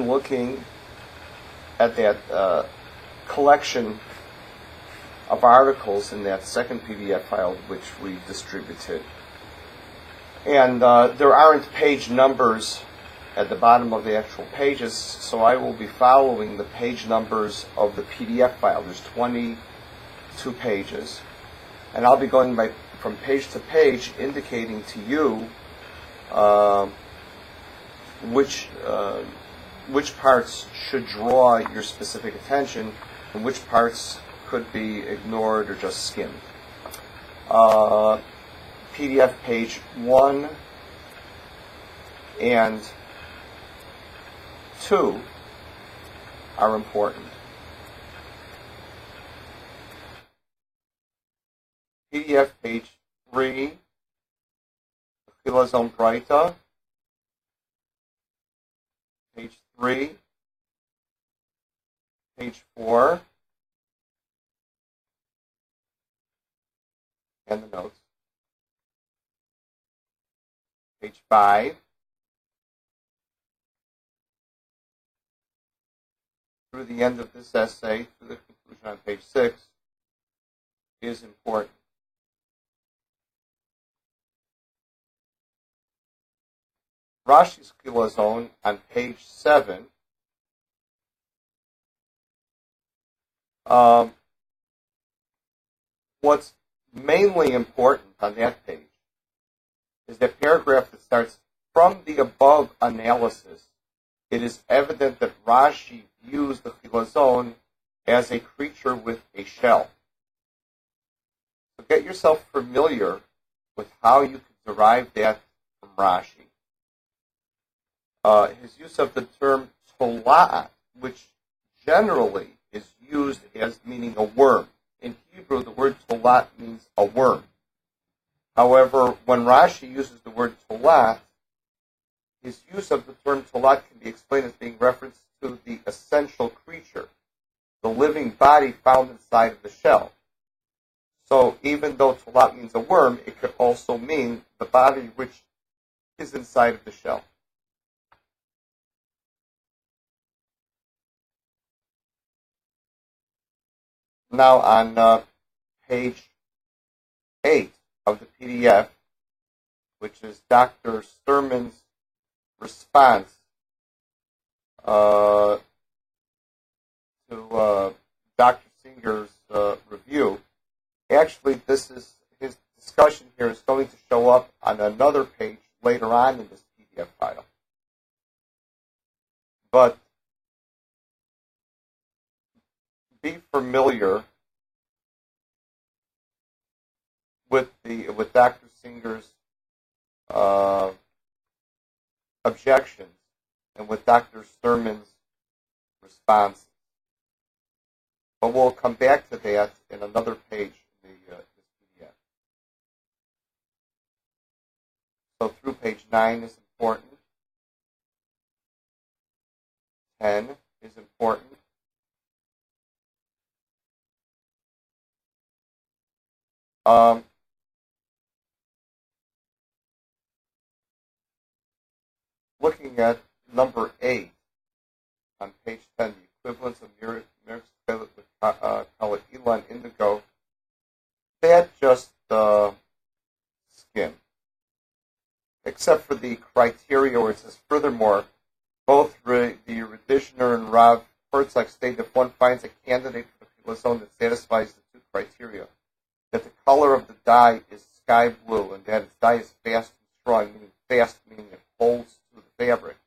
looking at that collection of articles in that second PDF file which we distributed. And there aren't page numbers at the bottom of the actual pages, so I will be following the page numbers of the PDF file. There's 22 pages, and I'll be going from page to page, indicating to you which parts should draw your specific attention and which parts could be ignored or just skimmed. PDF page 1 and 2 are important. PDF page 3, Chilazon Breita. Page 3, page 4, and the notes. Page 5, through the end of this essay, through the conclusion on page 6, is important. Rashi's Chilazon on page 7 what's mainly important on that page is that paragraph that starts, "From the above analysis, it is evident that Rashi views the Chilazon as a creature with a shell." So get yourself familiar with how you can derive that from Rashi. His use of the term tola'at, which generally is used as meaning a worm. In Hebrew, the word tola'at means a worm. However, when Rashi uses the word tola'at, his use of the term tola'at can be explained as being reference to the essential creature, the living body found inside of the shell. So even though tola'at means a worm, it could also mean the body which is inside of the shell. Now on page 8 of the PDF, which is Dr. Sturman's response to Dr. Singer's review. Actually, his discussion here is going to show up on another page later on in this PDF file. But be familiar with Dr. Singer's objections and with Dr. Sturman's response. But we'll come back to that in another page in this PDF. So through page 9 is important. 10 is important. Looking at number 8 on page 10, the equivalence of Merrick's pilot with color Elon Indigo, that just skim. Except for the criteria where it says, furthermore, both the Radishner and Rav Herzog state if one finds a candidate for the Chilazon that satisfies the two criteria, that the color of the dye is sky blue and that its dye is fast and strong, meaning fast meaning it holds to the fabric,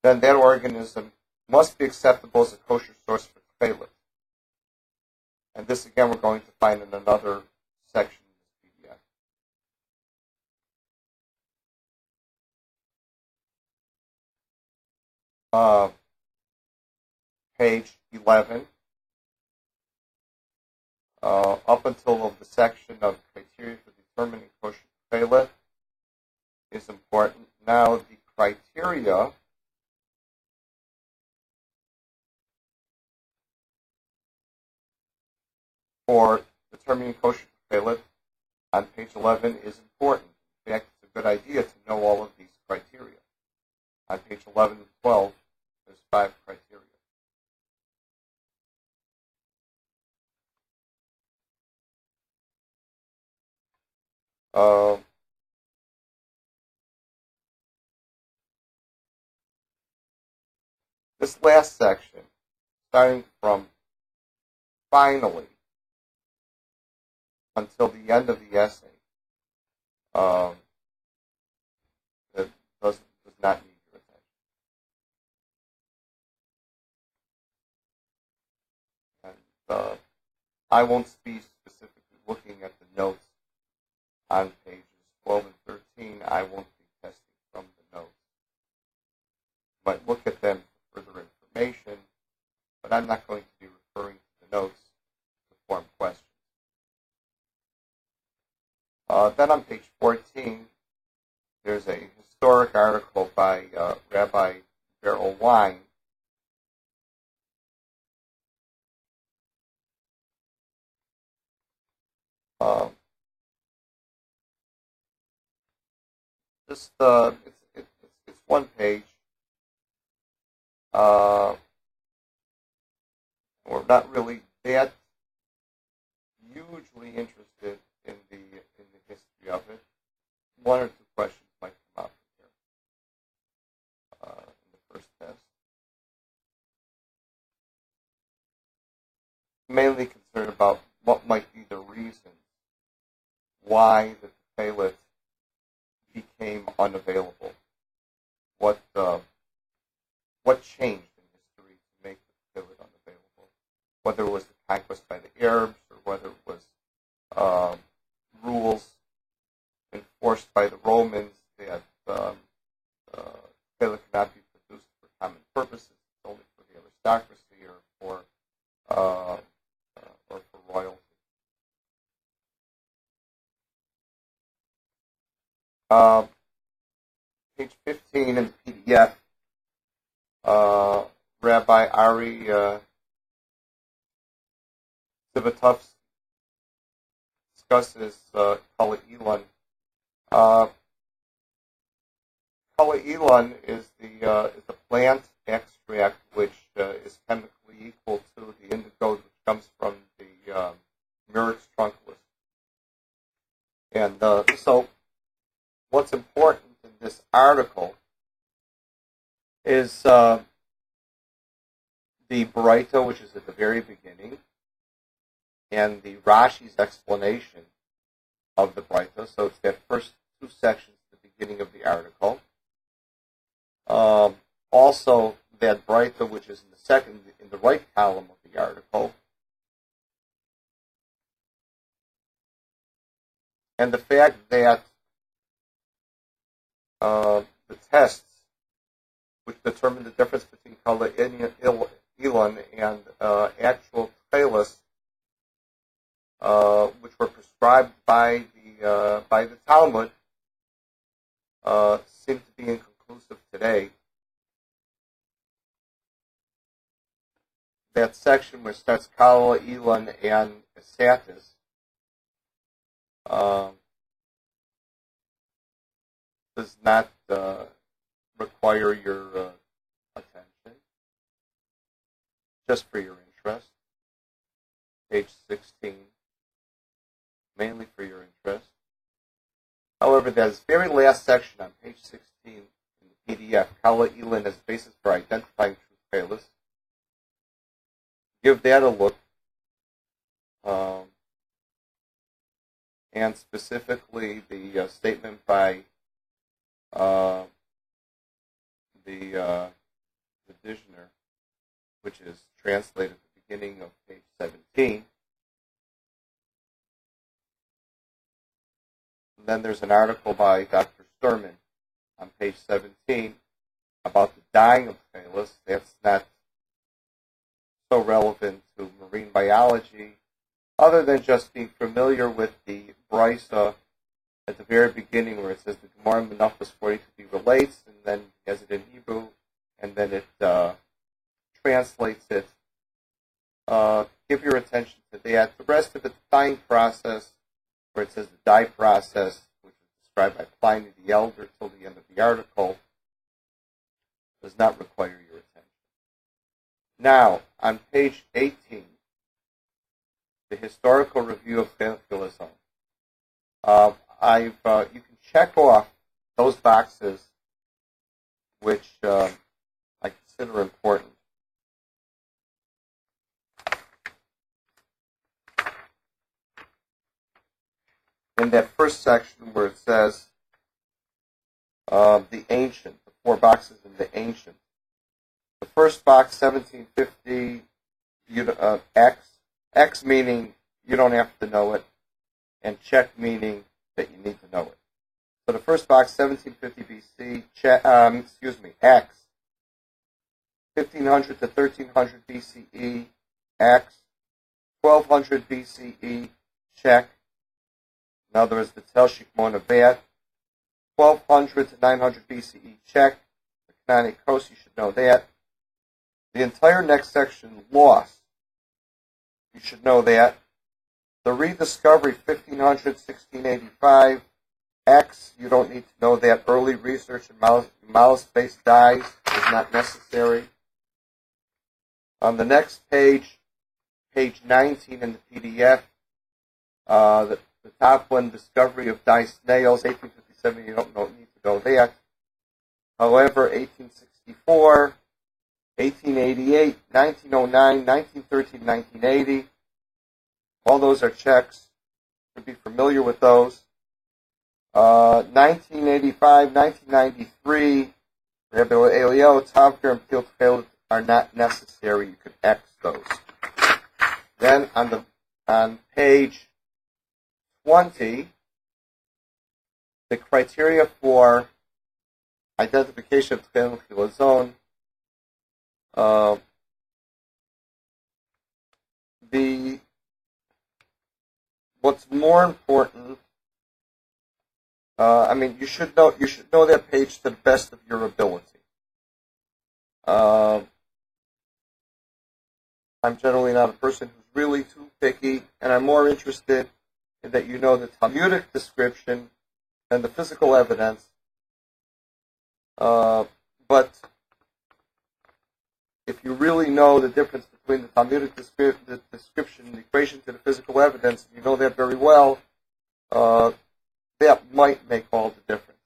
then that organism must be acceptable as a kosher source for tchelet. And this again we're going to find in another section of this PDF. Page 11. Up until the section of criteria for determining kosher tchelet is important. Now the criteria for determining kosher tchelet on page 11 is important. In fact, it's a good idea to know all of these criteria. On page 11 and 12, There's 5 criteria. This last section, starting from finally until the end of the essay, it does not need your attention. And I won't be specifically looking at the notes on pages 12 and 13. I won't be testing from the notes. You might look at them for further information, but I'm not going to be referring to the notes to form questions. Then on page 14, there's a historic article by Rabbi Beryl Wine. It's one page. We're not really that hugely interested in the history of it. 1 or 2 questions might come up here in the first test. Mainly concerned about what might be the reason why the tefillah became unavailable. What changed in history to make the tefillah unavailable? Whether it was the conquest by the Arabs or whether it was rules enforced by the Romans that tefillah cannot be produced for common purposes, only for the aristocracy or for royalty. Page 15 in the PDF, Rabbi Ari Zivatov discusses Kala Elon. Kala Elon is the plant extract which is chemically equal to the indigo which comes from the Murex trunculus. And so what's important in this article is the Baraita, which is at the very beginning, and the Rashi's explanation of the Baraita. So it's that first 2 sections at the beginning of the article. Also, that Baraita, which is in the right column of the article. And the fact that the tests which determine the difference between Kala Elon and actual tefillas, which were prescribed by the Talmud, seem to be inconclusive today. That section which starts Kala Elon and Satis does not require your attention, just for your interest. Page 16, mainly for your interest. However, that very last section on page 16 in the PDF, Kala Elon as basis for identifying true tefillas. Give that a look. And specifically the statement by the Dishner, which is translated at the beginning of page 17. And then there's an article by Dr. Sturman on page 17 about the dying of tefillas. That's not so relevant to marine biology, other than just being familiar with the Brisa at the very beginning where it says the Gemara Menachos 42b relates, and then has it in Hebrew, and then it translates it. Give your attention to that. The rest of it's the dying process, where it says the dye process, which is described by Pliny the Elder till the end of the article, does not require your attention. Now, on page 18, the historical review of Chilazon. You can check off those boxes which I consider important. In that first section where it says the ancient, the 4 boxes in the ancient. The first box, 1750, X meaning you don't have to know it, and check meaning that you need to know it. So the first box, 1750 BC, X. 1500 to 1300 BCE, X. 1200 BCE, check. In other words, the Tel Shikmon Avat. 1200 to 900 BCE, check. The Canonic Coast, you should know that. The entire next section, lost. You should know that. The rediscovery, 1500, 1685, X, you don't need to know that. Early research in mouse-based dyes is not necessary. On the next page, page 19 in the PDF, the top one, discovery of dye snails, 1857, you don't need to know that. However, 1864, 1888, 1909, 1913, 1980, all those are checks. You'll be familiar with those. 1985, 1993, Rabbi Elio, Tavker, and Piltfeld are not necessary. You could X those. Then on page 20, the criteria for identification of Tcheil Chilazon. What's more important, you should know that page to the best of your ability. I'm generally not a person who's really too picky, and I'm more interested in that you know the Talmudic description and the physical evidence. But if you really know the difference between the Talmudic description and the equation to the physical evidence, and you know that very well, that might make all the difference.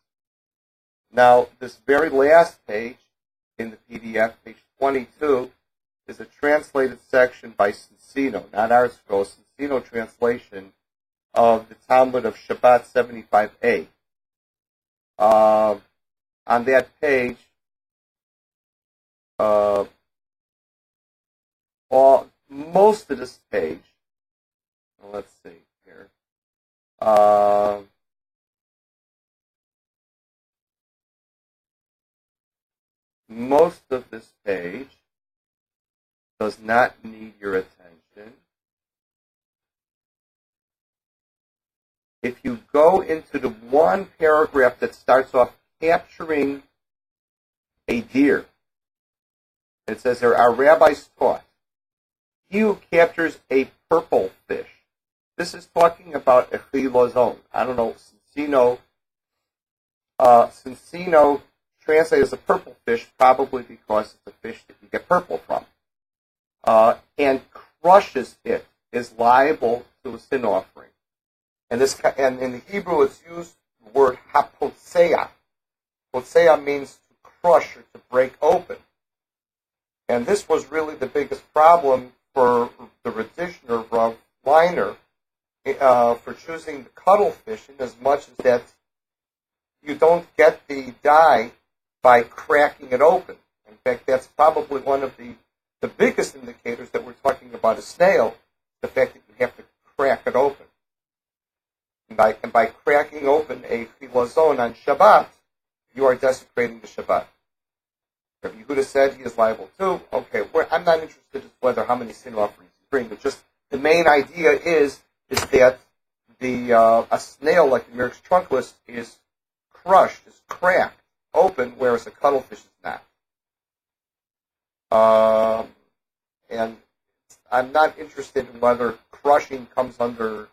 Now, this very last page in the PDF, page 22, is a translated section by Cincino, not our scroll, Cincino translation of the Talmud of Shabbat 75a. On that page, most of this page, let's see here, most of this page does not need your attention. If you go into the one paragraph that starts off capturing a deer, it says there, our rabbis taught, he who captures a purple fish. This is talking about a chilazon. I don't know, Cincino translated as a purple fish, probably because it's a fish that you get purple from. And crushes it, is liable to a sin offering. And in the Hebrew, it's used the word hapotzea. Potzea means to crush or to break open. And this was really the biggest problem for the Radishner, Rav Weiner, for choosing the cuttlefish, in as much as that you don't get the dye by cracking it open. In fact, that's probably one of the biggest indicators that we're talking about a snail, the fact that you have to crack it open. And by cracking open a chilazon on Shabbat, you are desecrating the Shabbat. Rabbi Yehuda said he is liable too. Okay, I'm not interested in how many sin offerings you bring, but just the main idea is that a snail like the Merrick's trunkless is crushed, is cracked open, whereas a cuttlefish is not. And I'm not interested in whether crushing comes under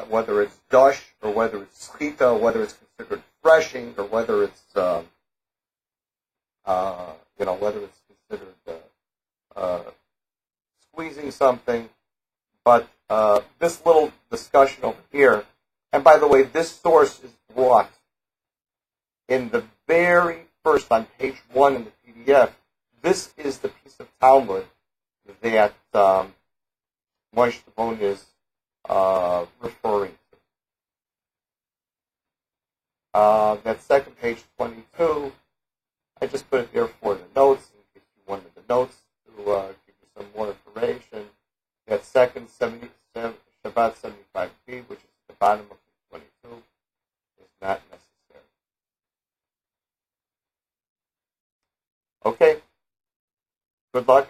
whether it's dush or whether it's schita, whether it's considered threshing, or whether it's whether it's considered squeezing something. But this little discussion over here, and by the way, this source is brought in the very first, on page 1 in the PDF. This is the piece of Talmud that Moshe Tabon is referring to. That second page, 22, I just put it there for the notes, in case you wanted the notes to give you some more information. That second, 77, Shabbat 75b, which is at the bottom of page 22, is not necessary. Okay. Good luck.